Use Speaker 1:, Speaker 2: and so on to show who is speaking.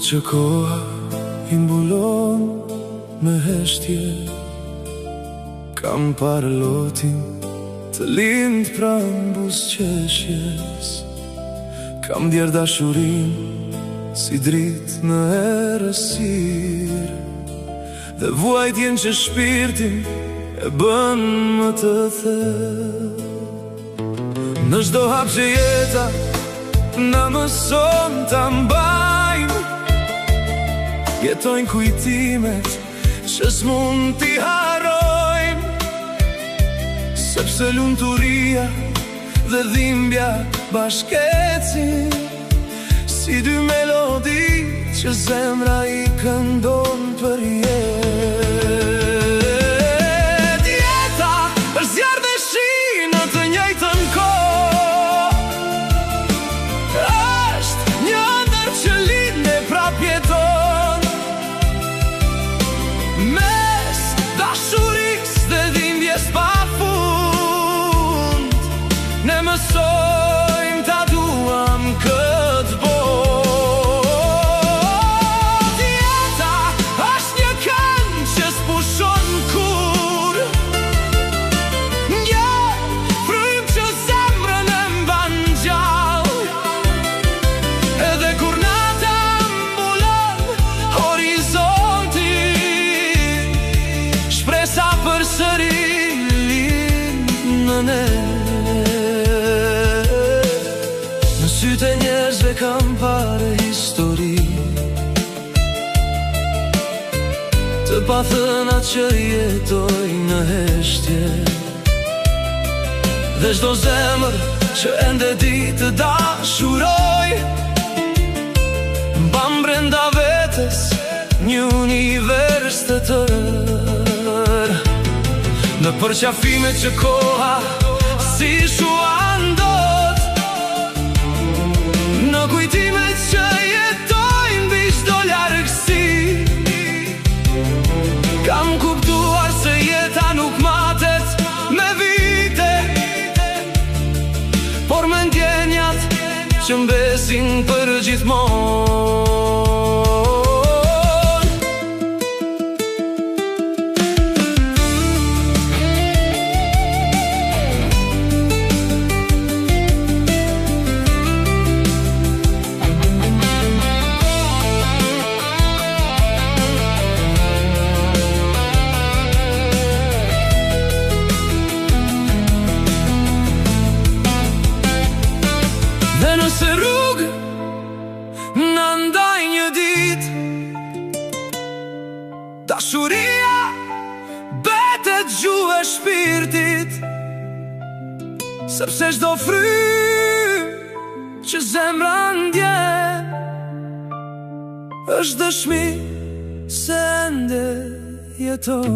Speaker 1: që koha i mbulon me heshtje, kam parë lotin të lind pranë buzëqeshjes. Kam djerë dashurin si dritë në errësirë, dhe vuajtjen që shpirtin e bën më të thellë. Në çdo hap që jeta na mëson ta mbajmë, jetojnë kujtimet që s'mund t'i harrojmë, sepse lumturia dhe dhimbja bashkëecin si dy melodi që zemra i këndon për jetë. Jeta është zjarr dhe shi në të njëjtën kohë, është një ëndër që lind e prap jeton, mes dashurisë dhe dhimbjes pafund. Ne mësojmë ta duam këtë botë. Jeta është një këngë që s'pushon kur, një frymë që zemrën e mban gjallë, edhe kur nata mbulon horizontin, shpresa përsëri lind në ne. Në sytë e njerëzve kam parë histori të pathëna që jetojnë në heshtje, dhe çdo zemër që ende di të dashuroj, mban brenda vetes një univers të tërë. Në përqafimet që koha si shuan dot, në kujtimet që jetojnë mbi çdo largësi, kam kuptuar se jeta nuk matet me vite, por me ndjenjat që mbesin për gjithmonë. Dhe nëse rrugë në ndaj një dit, dashuria betet gjuhë e shpirtit, sepse çdo frymë që zemra ndjen është dëshmi se ende jeton.